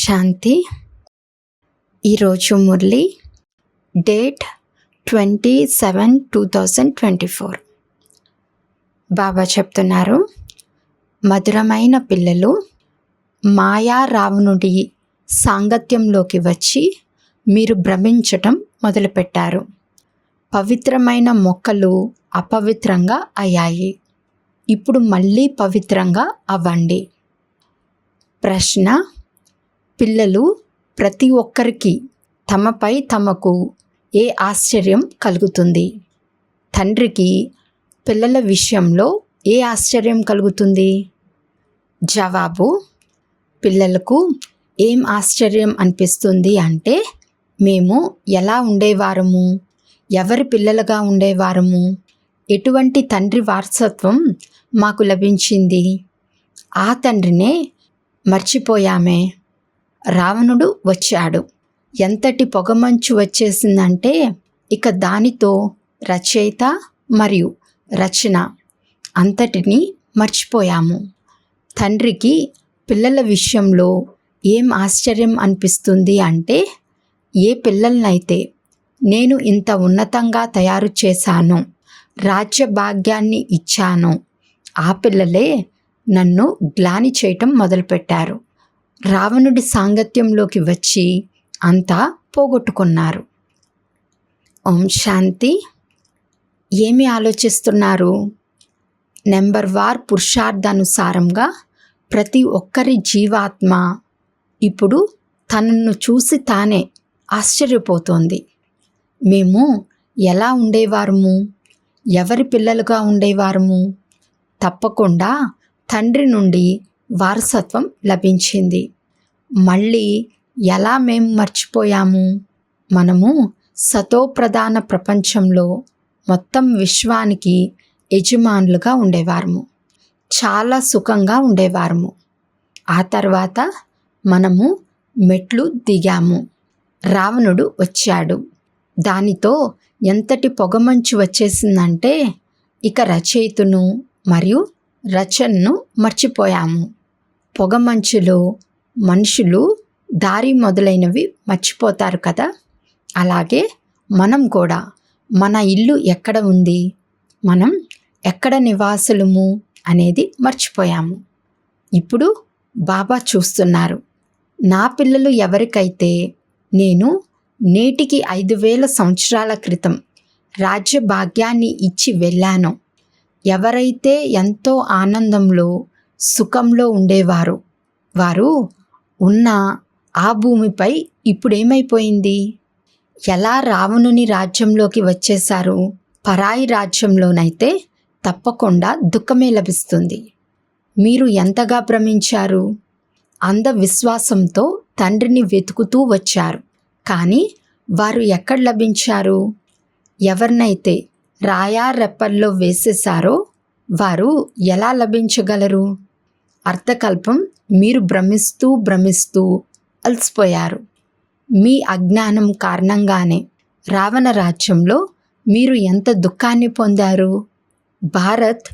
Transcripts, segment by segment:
శాంతి. ఈరోజు మురళి డేట్ 27/2024. బాబా చెప్తున్నారు, మధురమైన పిల్లలు మాయా రావణుడి సాంగత్యంలోకి వచ్చి మీరు భ్రమించటం మొదలుపెట్టారు. పవిత్రమైన మొక్కలు అపవిత్రంగా అయ్యాయి. ఇప్పుడు మళ్ళీ పవిత్రంగా అవ్వండి. ప్రశ్న: పిల్లలు ప్రతి ఒక్కరికి తమపై తమకు ఏ ఆశ్చర్యం కలుగుతుంది? తండ్రికి పిల్లల విషయంలో ఏ ఆశ్చర్యం కలుగుతుంది? జవాబు: పిల్లలకు ఏం ఆశ్చర్యం అనిపిస్తుంది అంటే, మేము ఎలా ఉండేవారము, ఎవరి పిల్లలుగా ఉండేవారము, ఎటువంటి తండ్రి వారసత్వం మాకు లభించింది, ఆ తండ్రినే మర్చిపోయామే. రావణుడు వచ్చాడు, ఎంతటి పొగమంచు వచ్చేసిందంటే ఇక దానితో రచయిత మరియు రచన అంతటిని మర్చిపోయాము. తండ్రికి పిల్లల విషయంలో ఏం ఆశ్చర్యం అనిపిస్తుంది అంటే, ఏ పిల్లలనైతే నేను ఇంత ఉన్నతంగా తయారు చేశానో, రాజ్య భాగ్యాన్ని ఇచ్చానో, ఆ పిల్లలే నన్ను గ్లాని చేయటం మొదలుపెట్టారు. రావణుడి సాంగత్యంలోకి వచ్చి అంతా పోగొట్టుకున్నారు. ఓం శాంతి. ఏమి ఆలోచిస్తున్నారు? నెంబర్ వార్ పురుషార్థానుసారంగా ప్రతి ఒక్కరి జీవాత్మ ఇప్పుడు తనను చూసి తానే ఆశ్చర్యపోతోంది. మేము ఎలా ఉండేవారము, ఎవరి పిల్లలుగా ఉండేవారము? తప్పకుండా తండ్రి నుండి వారసత్వం లభించింది. మళ్ళీ ఎలా మేము మర్చిపోయాము? మనము సతోప్రధాన ప్రపంచంలో మొత్తం విశ్వానికి యజమానులుగా ఉండేవారము. చాలా సుఖంగా ఉండేవారము. ఆ తర్వాత మనము మెట్లు దిగాము. రావణుడు వచ్చాడు. దానితో ఎంతటి పొగమంచు వచ్చేసిందంటే ఇక రచయితను మరియు రచనను మర్చిపోయాము. పొగమంచులో మనుషులు దారి మొదలైనవి మర్చిపోతారు కదా, అలాగే మనం కూడా మన ఇల్లు ఎక్కడ ఉంది, మనం ఎక్కడ నివాసులము అనేది మర్చిపోయాము. ఇప్పుడు బాబా చూస్తున్నారు, నా పిల్లలు ఎవరికైతే నేను నేటికి 5,000 సంవత్సరాల క్రితం రాజ్య భాగ్యాన్ని ఇచ్చి వెళ్ళానో, ఎవరైతే ఎంతో ఆనందంలో సుఖంలో ఉండేవారు, వారు ఉన్న ఆ భూమిపై ఇప్పుడేమైపోయింది? ఎలా రావణుని రాజ్యంలోకి వచ్చేశారు? పరాయి రాజ్యంలోనైతే తప్పకుండా దుఃఖమే లభిస్తుంది. మీరు ఎంతగా భ్రమించారు? అంధవిశ్వాసంతో తండ్రిని వెతుకుతూ వచ్చారు. కానీ వారు ఎక్కడ లభించారు? ఎవరినైతే రాయా రెప్పల్లో వేసేశారో వారు ఎలా లభించగలరు? అర్థకల్పం మీరు భ్రమిస్తూ అలసిపోయారు. మీ అజ్ఞానం కారణంగానే రావణ రాజ్యంలో మీరు ఎంత దుఃఖాన్ని పొందారు. భారత్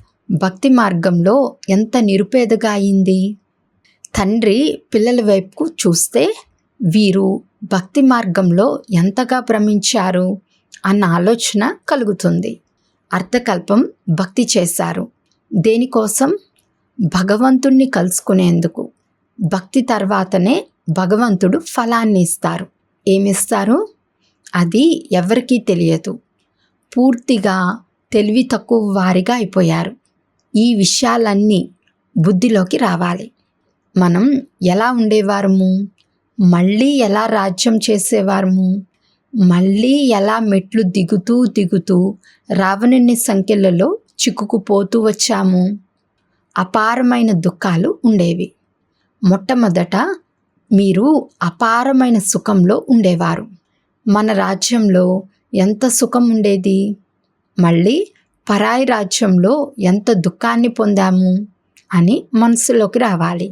భక్తి మార్గంలో ఎంత నిరుపేదగా అయింది. తండ్రి పిల్లల వైపుకు చూస్తే వీరు భక్తి మార్గంలో ఎంతగా భ్రమించారు అన్న ఆలోచన కలుగుతుంది. అర్థకల్పం భక్తి చేశారు. దేనికోసం? భగవంతుణ్ణి కలుసుకునేందుకు. భక్తి తర్వాతనే భగవంతుడు ఫలాన్ని ఇస్తారు. ఏమిస్తారు? అది ఎవరికీ తెలియదు. పూర్తిగా తెలివి తక్కువ వారిగా అయిపోయారు. ఈ విషయాలన్నీ బుద్ధిలోకి రావాలి. మనం ఎలా ఉండేవారము, మళ్ళీ ఎలా రాజ్యం చేసేవారము, మళ్ళీ ఎలా మెట్లు దిగుతూ రావణుని సంఖ్యలలో చిక్కుకుపోతూ వచ్చాము. అపారమైన దుఃఖాలు ఉండేవి. మొట్టమొదట మీరు అపారమైన సుఖంలో ఉండేవారు. మన రాజ్యంలో ఎంత సుఖం ఉండేది. మళ్ళీ పరాయి రాజ్యంలో ఎంత దుఃఖాన్ని పొందాము అని మనసులోకి రావాలి.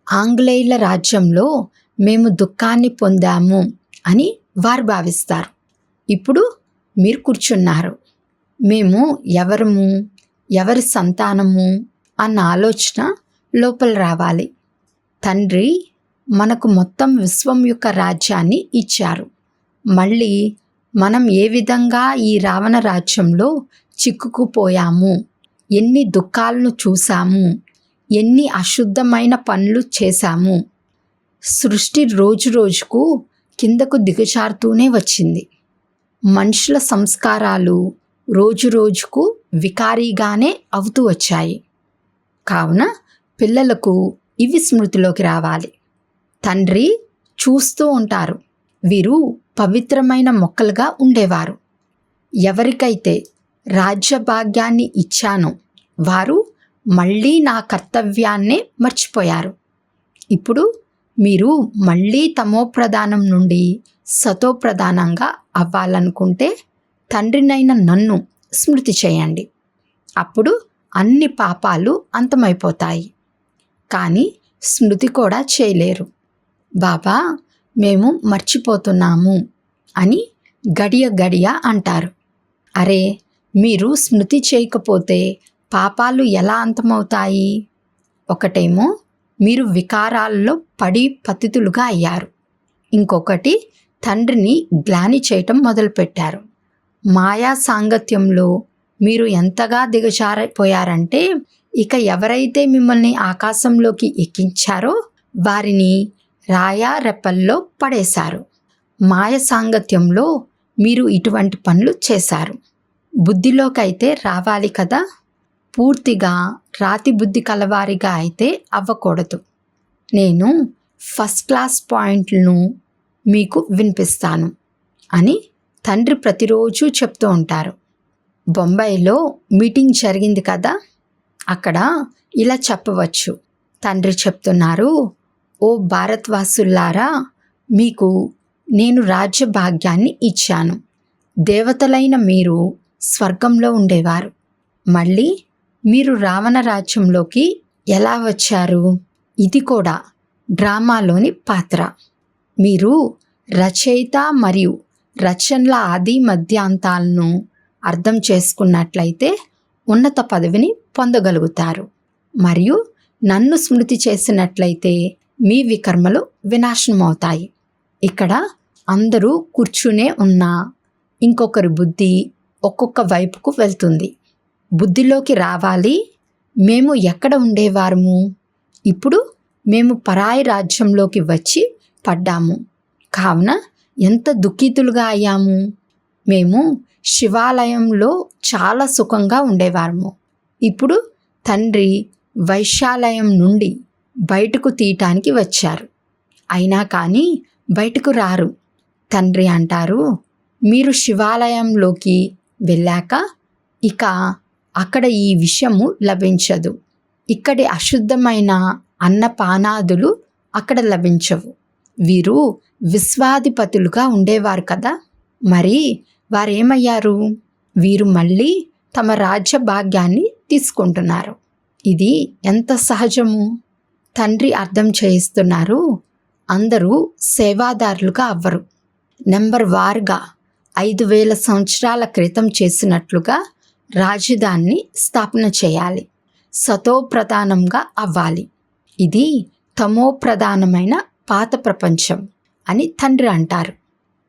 ఆంగ్లేయుల రాజ్యంలో మేము దుఃఖాన్ని పొందాము అని వారు భావిస్తారు. ఇప్పుడు మీరు కూర్చున్నారు. మేము ఎవరము, ఎవరి సంతానము అన్న ఆలోచన లోపల రావాలి. తండ్రి మనకు మొత్తం విశ్వం యొక్క రాజ్యాన్ని ఇచ్చారు. మళ్ళీ మనం ఏ విధంగా ఈ రావణ రాజ్యంలో చిక్కుకుపోయాము, ఎన్ని దుఃఖాలను చూసాము, ఎన్ని అశుద్ధమైన పనులు చేశాము. సృష్టి రోజు రోజుకు కిందకు దిగజారుతూనే వచ్చింది. మనుషుల సంస్కారాలు రోజు రోజుకు వికారీగానే అవుతూ వచ్చాయి. కావున పిల్లలకు ఇవి స్మృతిలోకి రావాలి. తండ్రి చూస్తూ ఉంటారు, వీరు పవిత్రమైన మొక్కలుగా ఉండేవారు. ఎవరికైతే రాజ్యభాగ్యాన్ని ఇచ్చానో వారు మళ్ళీ నా కర్తవ్యాన్నే మర్చిపోయారు. ఇప్పుడు మీరు మళ్ళీ తమోప్రధానం నుండి సతోప్రధానంగా అవ్వాలనుకుంటే తండ్రినైన నన్ను స్మృతి చేయండి. అప్పుడు అన్ని పాపాలు అంతమైపోతాయి. కానీ స్మృతి కూడా చేయలేరు. బాబా, మేము మర్చిపోతున్నాము అని గడియ గడియ అంటారు. అరే, మీరు స్మృతి చేయకపోతే పాపాలు ఎలా అంతమవుతాయి? ఒకటేమో మీరు వికారాల్లో పడి పతితులుగా అయ్యారు. ఇంకొకటి తండ్రిని గ్లాని చేయటం మొదలుపెట్టారు. మాయా సాంగత్యంలో మీరు ఎంతగా దిగజారిపోయారంటే ఇక ఎవరైతే మిమ్మల్ని ఆకాశంలోకి ఎక్కించారో వారిని రాయా రెప్పల్లో పడేశారు. మాయ సాంగత్యంలో మీరు ఇటువంటి పనులు చేశారు. బుద్ధిలోకైతే రావాలి కదా, పూర్తిగా రాతి బుద్ధి కలవారిగా అయితే అవ్వకూడదు. నేను ఫస్ట్ క్లాస్ పాయింట్లను మీకు వినిపిస్తాను అని తండ్రి ప్రతిరోజు చెప్తూ ఉంటారు. బొంబాయిలో మీటింగ్ జరిగింది కదా, అక్కడ ఇలా చెప్పవచ్చు. తండ్రి చెప్తున్నారు, ఓ భారత్వాసులారా, మీకు నేను రాజ్య భాగ్యాన్ని ఇచ్చాను. దేవతలైన మీరు స్వర్గంలో ఉండేవారు. మళ్ళీ మీరు రావణ రాజ్యంలోకి ఎలా వచ్చారు? ఇది కూడా డ్రామాలోని పాత్ర. మీరు రచయిత మరియు రచనల ఆది మధ్యాంతాలను అర్థం చేసుకున్నట్లయితే ఉన్నత పదవిని పొందగలుగుతారు. మరియు నన్ను స్మృతి చేసినట్లయితే మీ వికర్మలు వినాశనమవుతాయి. ఇక్కడ అందరూ కూర్చునే ఉన్నా ఇంకొకరి బుద్ధి ఒక్కొక్క వైపుకు వెళ్తుంది. బుద్ధిలోకి రావాలి, మేము ఎక్కడ ఉండేవారము, ఇప్పుడు మేము పరాయి రాజ్యంలోకి వచ్చి పడ్డాము. కావున ఎంత దుఃఖితులుగా అయ్యాము. మేము శివాలయంలో చాలా సుఖంగా ఉండేవారము. ఇప్పుడు తండ్రి వైశ్యాలయం నుండి బయటకు తీయటానికి వచ్చారు. అయినా కానీ బయటకు రారు. తండ్రి అంటారు, మీరు శివాలయంలోకి వెళ్ళాక ఇక అక్కడ ఈ విషయము లభించదు. ఇక్కడి అశుద్ధమైన అన్నపానాదులు అక్కడ లభించవు. వీరు విశ్వాధిపతులుగా ఉండేవారు కదా, మరి వారేమయ్యారు? వీరు మళ్ళీ తమ రాజ్య భాగ్యాన్ని తీసుకుంటున్నారు. ఇది ఎంత సహజము. తండ్రి అర్థం చేయిస్తున్నారు, అందరూ సేవాదారులుగా అవ్వరు. నెంబర్ వారుగా 5000 సంవత్సరాల క్రితం చేసినట్లుగా రాజధానిని స్థాపన చేయాలి. సతోప్రధానంగా అవ్వాలి. ఇది తమోప్రధానమైన పాత ప్రపంచం అని తండ్రి అంటారు.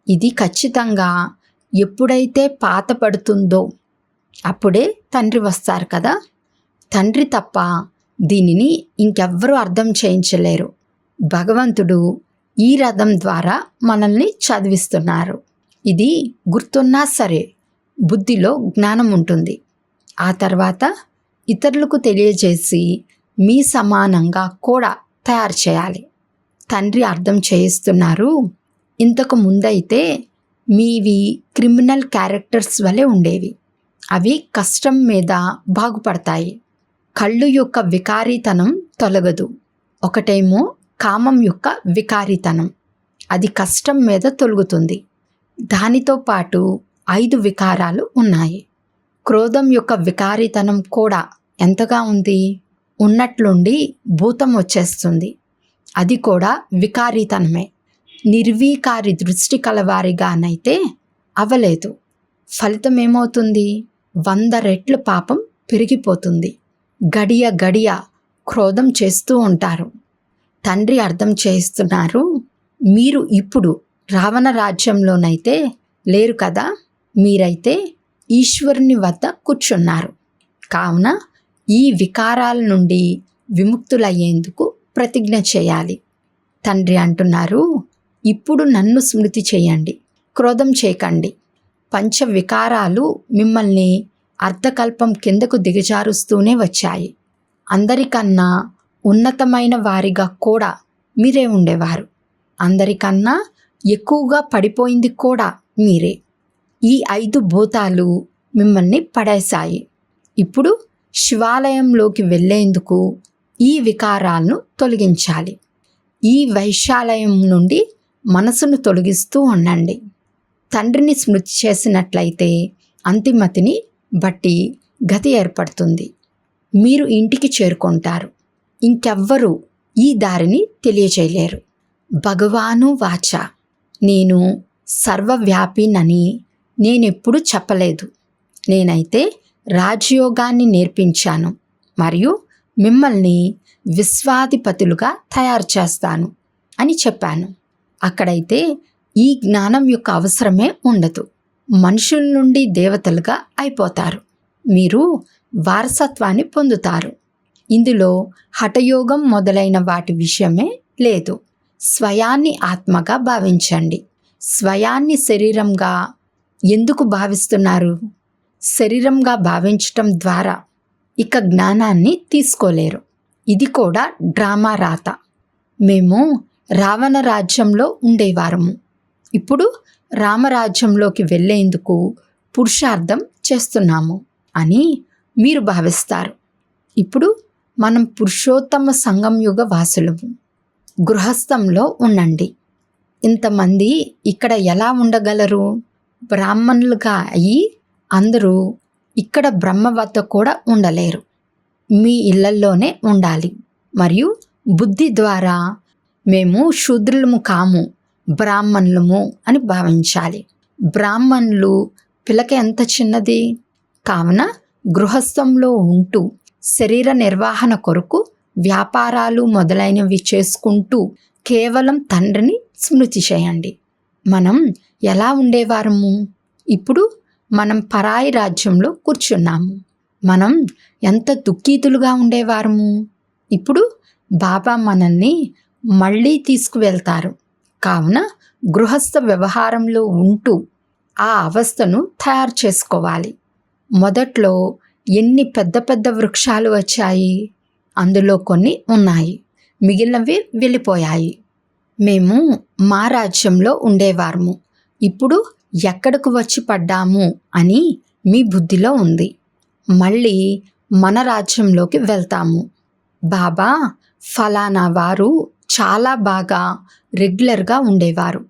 ఇది ఖచ్చితంగా ఎప్పుడైతే పాత పడుతుందో అప్పుడే తండ్రి వస్తారు కదా. తండ్రి తప్ప దీనిని ఇంకెవ్వరూ అర్థం చేయించలేరు. భగవంతుడు ఈ రథం ద్వారా మనల్ని చదివిస్తున్నారు. ఇది గుర్తున్నా సరే బుద్ధిలో జ్ఞానం ఉంటుంది. ఆ తర్వాత ఇతరులకు తెలియజేసి మీ సమానంగా కూడా తయారు చేయాలి. తండ్రి అర్థం చేయిస్తున్నారు, ఇంతకు ముందైతే మీవి క్రిమినల్ క్యారెక్టర్స్ వలె ఉండేవి. అవి కష్టం మీద బాగుపడతాయి. కళ్ళు యొక్క వికారీతనం తొలగదు. ఒకటేమో కామం యొక్క వికారీతనం, అది కష్టం మీద తొలగుతుంది. దానితో పాటు 5 వికారాలు ఉన్నాయి. క్రోధం యొక్క వికారీతనం కూడా ఎంతగా ఉంది, ఉన్నట్లుండి భూతం వచ్చేస్తుంది. అది కూడా వికారీతనమే. నిర్వీకారి దృష్టి కలవారిగానైతే అవ్వలేదు. ఫలితం ఏమవుతుంది? 100 రెట్లు పాపం పెరిగిపోతుంది. గడియ గడియ క్రోధం చేస్తూ ఉంటారు. తండ్రి అర్థం చేస్తున్నారు, మీరు ఇప్పుడు రావణ రాజ్యంలోనైతే లేరు కదా, మీరైతే ఈశ్వరుని వద్ద కూర్చున్నారు. కావున ఈ వికారాల నుండి విముక్తులయ్యేందుకు ప్రతిజ్ఞ చేయాలి. తండ్రి అంటున్నారు, ఇప్పుడు నన్ను స్మృతి చేయండి, క్రోధం చేయకండి. పంచ వికారాలు మిమ్మల్ని అర్ధకల్పం కిందకు దిగజారుస్తూనే వచ్చాయి. అందరికన్నా ఉన్నతమైన వారిగా కూడా మీరే ఉండేవారు. అందరికన్నా ఎక్కువగా పడిపోయింది కూడా మీరే. ఈ 5 భూతాలు మిమ్మల్ని పడేశాయి. ఇప్పుడు శివాలయంలోకి వెళ్ళేందుకు ఈ వికారాలను తొలగించాలి. ఈ వైశాలయం నుండి మనసును తొలగిస్తూ ఉండండి. తండ్రిని స్మృతి చేసినట్లయితే అంతిమతిని బట్టి గతి ఏర్పడుతుంది. మీరు ఇంటికి చేరుకుంటారు. ఇంకెవ్వరూ ఈ దారిని తెలియచేయలేరు. భగవాను వాచ, నేను సర్వవ్యాపినని నేనెప్పుడు చెప్పలేదు. నేనైతే రాజయోగాన్ని నేర్పించాను మరియు మిమ్మల్ని విశ్వాధిపతులుగా తయారు చేస్తాను అని చెప్పాను. అక్కడైతే ఈ జ్ఞానం యొక్క అవసరమే ఉండదు. మనుషుల నుండి దేవతలుగా అయిపోతారు. మీరు వారసత్వాన్ని పొందుతారు. ఇందులో హఠయోగం మొదలైన వాటి విషయమే లేదు. స్వయాన్ని ఆత్మగా భావించండి. స్వయాన్ని శరీరంగా ఎందుకు భావిస్తున్నారు? శరీరంగా భావించటం ద్వారా ఇక జ్ఞానాన్ని తీసుకోలేరు. ఇది కూడా డ్రామా రాత. మేము రావణ రాజ్యంలో ఉండేవారము. ఇప్పుడు రామరాజ్యంలోకి వెళ్ళేందుకు పురుషార్థం చేస్తున్నాము అని మీరు భావిస్తారు. ఇప్పుడు మనం పురుషోత్తమ సంగంయుగ వాసులము. గృహస్థంలో ఉండండి. ఇంతమంది ఇక్కడ ఎలా ఉండగలరు? బ్రాహ్మణులుగా అయ్యి అందరూ ఇక్కడ బ్రహ్మ వద్ద కూడా ఉండలేరు. మీ ఇళ్లల్లోనే ఉండాలి. మరియు బుద్ధి ద్వారా మేము శూద్రులము కాము, బ్రాహ్మణులము అని భావించాలి. బ్రాహ్మణులు పిలక ఎంత చిన్నది. కావున గృహస్థంలో ఉంటూ శరీర నిర్వహణ కొరకు వ్యాపారాలు మొదలైనవి చేసుకుంటూ కేవలం తండ్రిని స్మృతి చేయండి. మనం ఎలా ఉండేవారము? ఇప్పుడు మనం పరాయి రాజ్యంలో కూర్చున్నాము. మనం ఎంత దుఃఖితులుగా ఉండేవారము. ఇప్పుడు బాబా మనల్ని మళ్ళీ తీసుకువెళ్తారు. కావున గృహస్థ వ్యవహారంలో ఉంటూ ఆ అవస్థను తయారు చేసుకోవాలి. మొదట్లో ఎన్ని పెద్ద పెద్ద వృక్షాలు వచ్చాయి. అందులో కొన్ని ఉన్నాయి, మిగిలినవి వెళ్ళిపోయాయి. మేము మా రాజ్యంలో ఉండేవారము. ఇప్పుడు ఎక్కడకు వచ్చి పడ్డాము అని మీ బుద్ధిలో ఉంది. మళ్ళీ మన రాజ్యంలోకి వెళ్తాము. బాబా ఫలానా వారు చాలా బాగా రెగ్యులర్గా ఉండేవారు,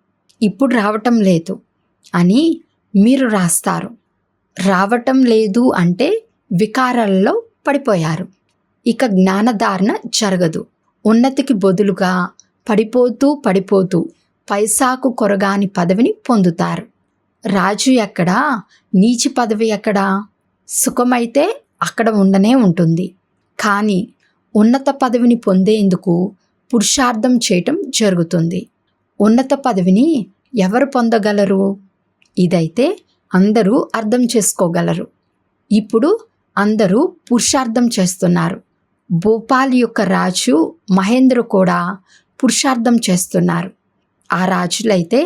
ఇప్పుడు రావటం లేదు అని మీరు రాస్తారు. రావటం లేదు అంటే వికారాలలో పడిపోయారు. ఇక జ్ఞానధారణ జరగదు. ఉన్నతికి బదులుగా పడిపోతూ పడిపోతూ పైసాకు కొరగాని పదవిని పొందుతారు. రాజు ఎక్కడా, నీచి పదవి ఎక్కడా? సుఖమైతే అక్కడ ఉండనే ఉంటుంది. కానీ ఉన్నత పదవిని పొందేందుకు పురుషార్థం చేయటం జరుగుతుంది. ఉన్నత పదవిని ఎవరు పొందగలరు? ఇదైతే అందరూ అర్థం చేసుకోగలరు. ఇప్పుడు అందరూ పురుషార్థం చేస్తున్నారు. భోపాల్ యొక్క రాజు మహేంద్ర కూడా పురుషార్థం చేస్తున్నారు. ఆ రాజులైతే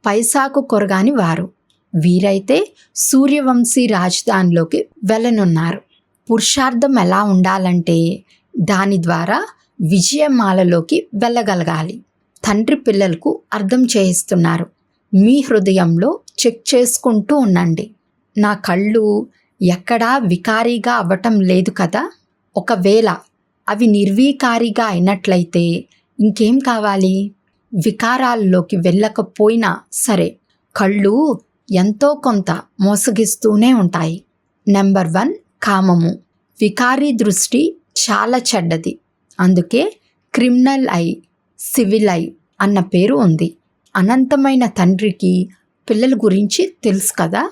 పైసాకు కొరగాని వారు. వీరైతే సూర్యవంశీ రాజధానిలోకి వెళ్ళనున్నారు. పురుషార్థం ఎలా ఉండాలంటే దాని ద్వారా విజయమాలలోకి వెళ్ళగలగాలి. తండ్రి పిల్లలకు అర్థం చేయిస్తున్నారు. మీ హృదయంలో చెక్ చేసుకుంటూ ఉండండి. నా కళ్ళు ఎక్కడా వికారీగా అవ్వటం లేదు కదా. ఒకవేళ అవి నిర్వీకారిగా అయినట్లయితే ఇంకేం కావాలి? వికారాల్లోకి వెళ్ళకపోయినా సరే కళ్ళు ఎంతో కొంత మోసగిస్తూనే ఉంటాయి. నెంబర్ 1 కామము. వికారీ దృష్టి చాలా చెడ్డది. అందుకే క్రిమినల్ ఐ, సివిల్ ఐ అన్న పేరు ఉంది. అనంతమైన తండ్రికి పిల్లల గురించి తెలుసు కదా.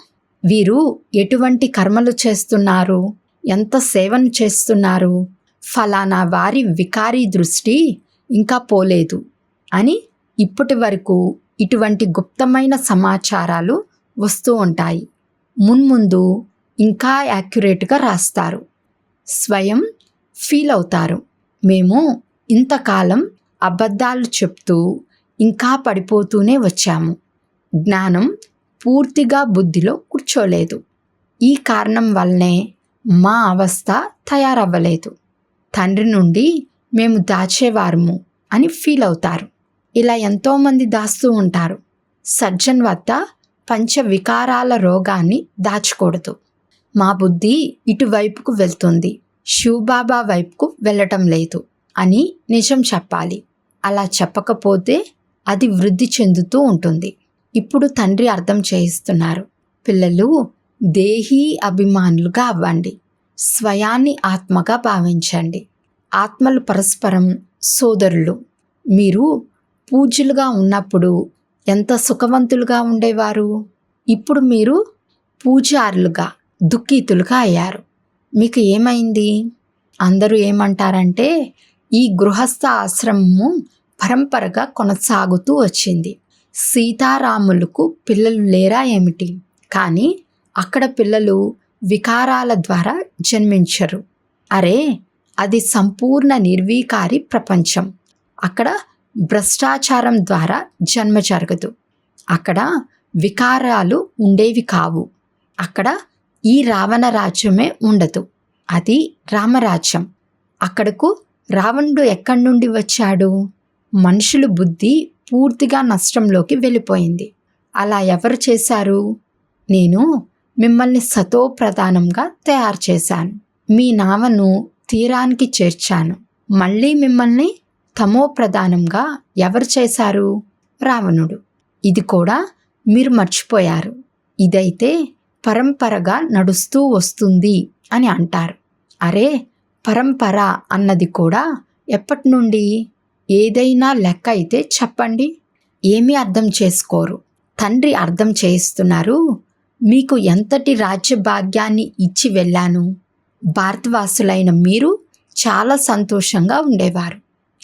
వీరు ఎటువంటి కర్మలు చేస్తున్నారు, ఎంత సేవను చేస్తున్నారు. ఫలానా వారి వికారీ దృష్టి ఇంకా పోలేదు అని ఇప్పటి వరకు ఇటువంటి గుప్తమైన సమాచారాలు వస్తూ ఉంటాయి. మున్ముందు ఇంకా యాక్యురేట్గా రాస్తారు. స్వయం ఫీల్ అవుతారు, మేము ఇంతకాలం అబద్ధాలు చెప్తూ ఇంకా పడిపోతూనే వచ్చాము. జ్ఞానం పూర్తిగా బుద్ధిలో కూర్చోలేదు. ఈ కారణం వల్లనే మా అవస్థ తయారవ్వలేదు. తండ్రి నుండి మేము దాచేవారము అని ఫీల్ అవుతారు. ఇలా ఎంతోమంది దాస్తూ ఉంటారు. సజ్జన్ వద్ద పంచ వికారాల రోగాన్ని దాచకూడదు. మా బుద్ధి ఇటువైపుకు వెళ్తుంది, శివబాబా వైపుకు వెళ్ళటం లేదు అని నిజం చెప్పాలి. అలా చెప్పకపోతే అది వృద్ధి చెందుతూ ఉంటుంది. ఇప్పుడు తండ్రి అర్థం చేయిస్తున్నారు, పిల్లలు దేహీ అభిమానులుగా అవ్వండి, స్వయాన్ని ఆత్మగా భావించండి. ఆత్మలు పరస్పరం సోదరులు. మీరు పూజ్యులుగా ఉన్నప్పుడు ఎంత సుఖవంతులుగా ఉండేవారు. ఇప్పుడు మీరు పూజారులుగా దుఃఖితులుగా అయ్యారు. మీకు ఏమైంది? అందరూ ఏమంటారంటే ఈ గృహస్థ ఆశ్రమము పరంపరగా కొనసాగుతూ వచ్చింది. సీతారాములకు పిల్లలు లేరా ఏమిటి? కానీ అక్కడ పిల్లలు వికారాల ద్వారా జన్మించరు. అరే, అది సంపూర్ణ నిర్వీకారి ప్రపంచం. అక్కడ భ్రష్టాచారం ద్వారా జన్మ జరగదు. అక్కడ వికారాలు ఉండేవి కావు. అక్కడ ఈ రావణ రాజ్యమే ఉండదు. అది రామరాజ్యం. అక్కడకు రావణుడు ఎక్కడి నుండి వచ్చాడు? మనుషుల బుద్ధి పూర్తిగా నష్టంలోకి వెళ్ళిపోయింది. అలా ఎవరు చేశారు? నేను మిమ్మల్ని సతో ప్రధానంగా తయారు చేశాను. మీ నావను తీరానికి చేర్చాను. మళ్ళీ మిమ్మల్ని తమో ప్రధానంగా ఎవరు చేశారు? రావణుడు. ఇది కూడా మీరు మర్చిపోయారు. ఇదైతే పరంపరగా నడుస్తూ వస్తుంది అని అంటారు. అరే, పరంపర అన్నది కూడా ఎప్పటి నుండి? ఏదైనా లెక్క అయితే చెప్పండి. ఏమీ అర్థం చేసుకోరు. తండ్రి అర్థం చేయిస్తున్నారు, మీకు ఎంతటి రాజ్య భాగ్యాన్ని ఇచ్చి వెళ్ళాను. భారతవాసులైన మీరు చాలా సంతోషంగా ఉండేవారు.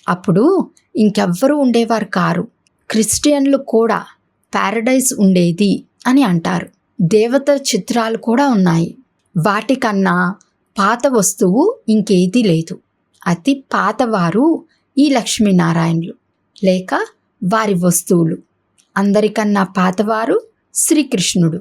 అప్పుడు ఇంకెవ్వరూ ఉండేవారు కారు. క్రిస్టియన్లు కూడా ప్యారడైజ్ ఉండేది అని అంటారు. దేవత చిత్రాలు కూడా ఉన్నాయి. వాటికన్నా పాత వస్తువు ఇంకేదీ లేదు. అతి పాతవారు ఈ లక్ష్మీనారాయణులు లేక వారి వస్తువులు. అందరికన్నా పాతవారు శ్రీకృష్ణుడు.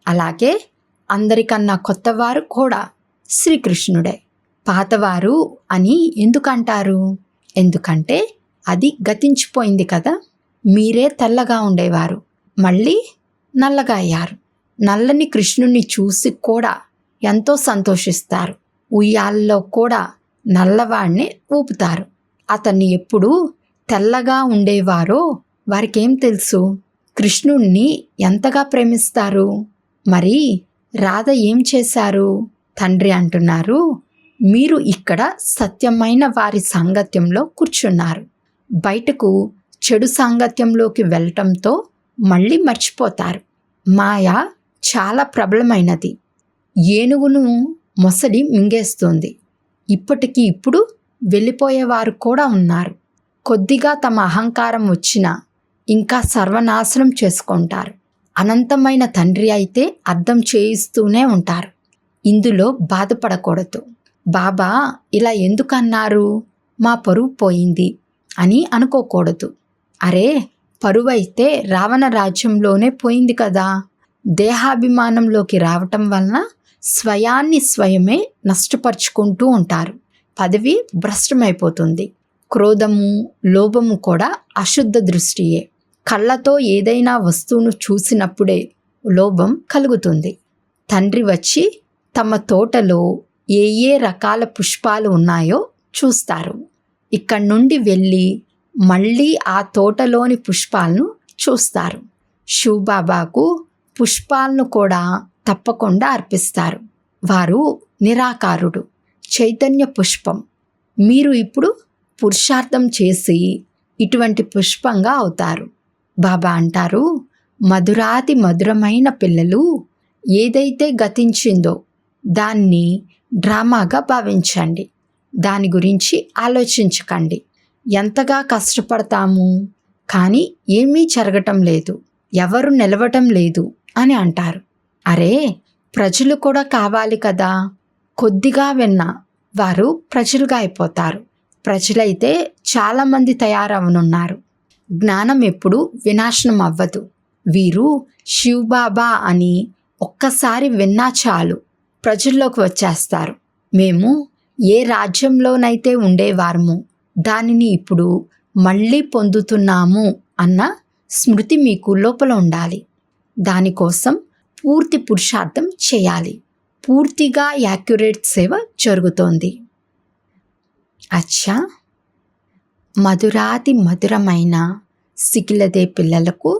అలాగే అందరికన్నా కొత్తవారు కూడా శ్రీకృష్ణుడే. పాతవారు అని ఎందుకంటారు? ఎందుకంటే అది గతించిపోయింది కదా. మీరే తెల్లగా ఉండేవారు, మళ్ళీ నల్లగా అయ్యారు. నల్లని కృష్ణుణ్ణి చూసి కూడా ఎంతో సంతోషిస్తారు. ఉయ్యాల్లో కూడా నల్లవాడిని ఊపుతారు. అతన్ని ఎప్పుడు తెల్లగా ఉండేవారో వారికేం తెలుసు? కృష్ణుణ్ణి ఎంతగా ప్రేమిస్తారు. మరి రాధ ఏం చేశారు? తండ్రి అంటున్నారు, మీరు ఇక్కడ సత్యమైన వారి సాంగత్యంలో కూర్చున్నారు. బయటకు చెడు సాంగత్యంలోకి వెళ్ళటంతో మళ్ళీ మర్చిపోతారు. మాయ చాలా ప్రబలమైనది. ఏనుగును మొసలి మింగేస్తుంది. ఇప్పటికి ఇప్పుడు వెళ్ళిపోయేవారు కూడా ఉన్నారు. కొద్దిగా తమ అహంకారం వచ్చినా ఇంకా సర్వనాశనం చేసుకుంటారు. అనంతమైన తండ్రి అయితే అర్థం చేయిస్తూనే ఉంటారు. ఇందులో బాధపడకూడదు. బాబా ఇలా ఎందుకన్నారు? మా పరువు పోయింది అని అనుకోకూడదు. అరే, పరువైతే రావణ రాజ్యంలోనే పోయింది కదా. దేహాభిమానంలోకి రావటం వలన స్వయాన్ని స్వయమే నష్టపరుచుకుంటూ ఉంటారు. పదవి భ్రష్టమైపోతుంది. క్రోధము, లోభము కూడా అశుద్ధ దృష్టియే. కళ్ళతో ఏదైనా వస్తువును చూసినప్పుడే లోభం కలుగుతుంది. తండ్రి వచ్చి తమ తోటలో ఏ ఏ రకాల పుష్పాలు ఉన్నాయో చూస్తారు. ఇక్కడి నుండి వెళ్ళి మళ్ళీ ఆ తోటలోని పుష్పాలను చూస్తారు. శివబాబాకు పుష్పాలను కూడా తప్పకుండా అర్పిస్తారు. వారు నిరాకారుడు, చైతన్య పుష్పం. మీరు ఇప్పుడు పురుషార్థం చేసి ఇటువంటి పుష్పంగా అవుతారు. బాబా అంటారు, మధురాతి మధురమైన పిల్లలు, ఏదైతే గతించిందో దాన్ని డ్రామాగా భావించండి. దాని గురించి ఆలోచించకండి. ఎంతగా కష్టపడతాము, కానీ ఏమీ జరగటం లేదు, ఎవరు నిలవటం లేదు అని అంటారు. అరే, ప్రజలు కూడా కావాలి కదా. కొద్దిగా విన్నా వారు ప్రజలుగా అయిపోతారు. ప్రజలైతే చాలామంది తయారవనున్నారు. జ్ఞానం ఎప్పుడు వినాశనం అవ్వదు. వీరు శివబాబా అని ఒక్కసారి విన్నా చాలు ప్రజల్లోకి వచ్చేస్తారు. మేము ఏ రాజ్యంలోనైతే ఉండేవారము దానిని ఇప్పుడు మళ్ళీ పొందుతున్నాము అన్న స్మృతి మీకు లోపల ఉండాలి. దానికోసం పూర్తి పురుషార్థం చేయాలి. పూర్తిగా యాక్యురేట్ సేవ జరుగుతోంది. అచ్చా, మధురాతి మధురమైన సికిలదే పిల్లలకు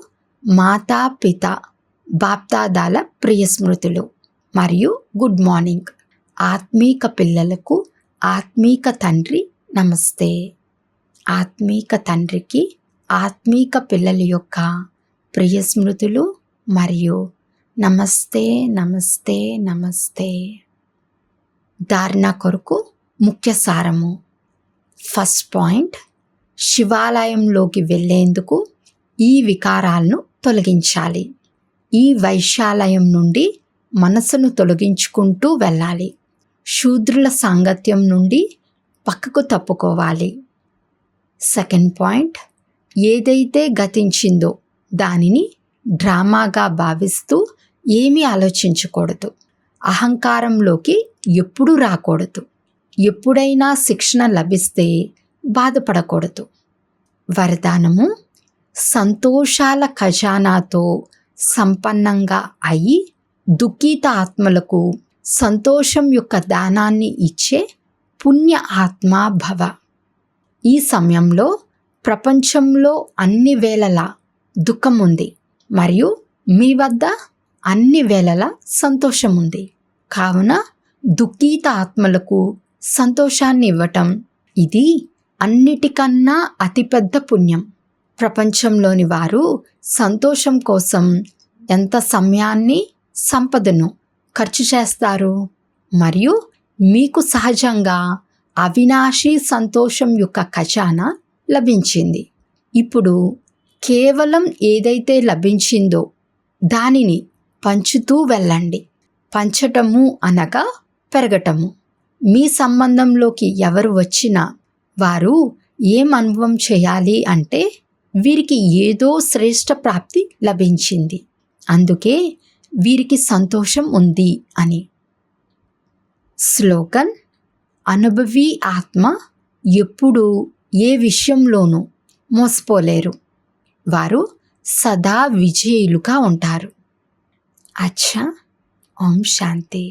మాతా పిత బాప్దాదాల ప్రియ స్మృతులు మరియు గుడ్ మార్నింగ్. ఆత్మీక పిల్లలకు ఆత్మీక తండ్రి నమస్తే. ఆత్మీక తండ్రికి ఆత్మీక పిల్లల యొక్క ప్రియ స్మృతులు మరియు నమస్తే నమస్తే నమస్తే. ధారణ కొరకు ముఖ్య సారము. ఫస్ట్ పాయింట్, శివాలయంలోకి వెళ్ళేందుకు ఈ వికారాలను తొలగించాలి. ఈ వైశాలయం నుండి మనసును తొలగించుకుంటూ వెళ్ళాలి. శూద్రుల సాంగత్యం నుండి పక్కకు తప్పుకోవాలి. సెకండ్ పాయింట్, ఏదైతే గతించిందో దానిని డ్రామాగా భావిస్తూ ఏమీ ఆలోచించకూడదు. అహంకారంలోకి ఎప్పుడూ రాకూడదు. ఎప్పుడైనా శిక్షణ లభిస్తే బాధపడకూడదు. వరదానము, సంతోషాల ఖజానాతో సంపన్నంగా అయి దుఃఖిత ఆత్మలకు సంతోషం యొక్క దానాన్ని ఇచ్చే పుణ్య ఆత్మా భవ. ఈ సమయంలో ప్రపంచంలో అన్ని వేళలా దుఃఖం ఉంది మరియు మీ వద్ద అన్ని వేళలా సంతోషం ఉంది. కావున దుఃఖిత ఆత్మలకు సంతోషాన్ని ఇవ్వటం ఇది అన్నిటికన్నా అతిపెద్ద పుణ్యం. ప్రపంచంలోని వారు సంతోషం కోసం ఎంత సమయాన్ని, సంపదను ఖర్చు చేస్తారు మరియు మీకు సహజంగా అవినాశీ సంతోషం యొక్క ఖజానా లభించింది. ఇప్పుడు కేవలం ఏదైతే లభించిందో దానిని పంచుతూ వెళ్ళండి. పంచటము అనగా పెరగటము. మీ సంబంధంలోకి ఎవరు వచ్చినా వారు ఏం అనుభవం చేయాలి అంటే వీరికి ఏదో శ్రేష్ఠ ప్రాప్తి లభించింది, అందుకే వీరికి సంతోషం ఉంది అని. స్లోగన్, అనుభవి ఆత్మ ఎప్పుడూ ఏ విషయంలోనూ మోసపోలేరు. వారు సదా విజయులుగా ఉంటారు. అచ్చా, ఓం శాంతి.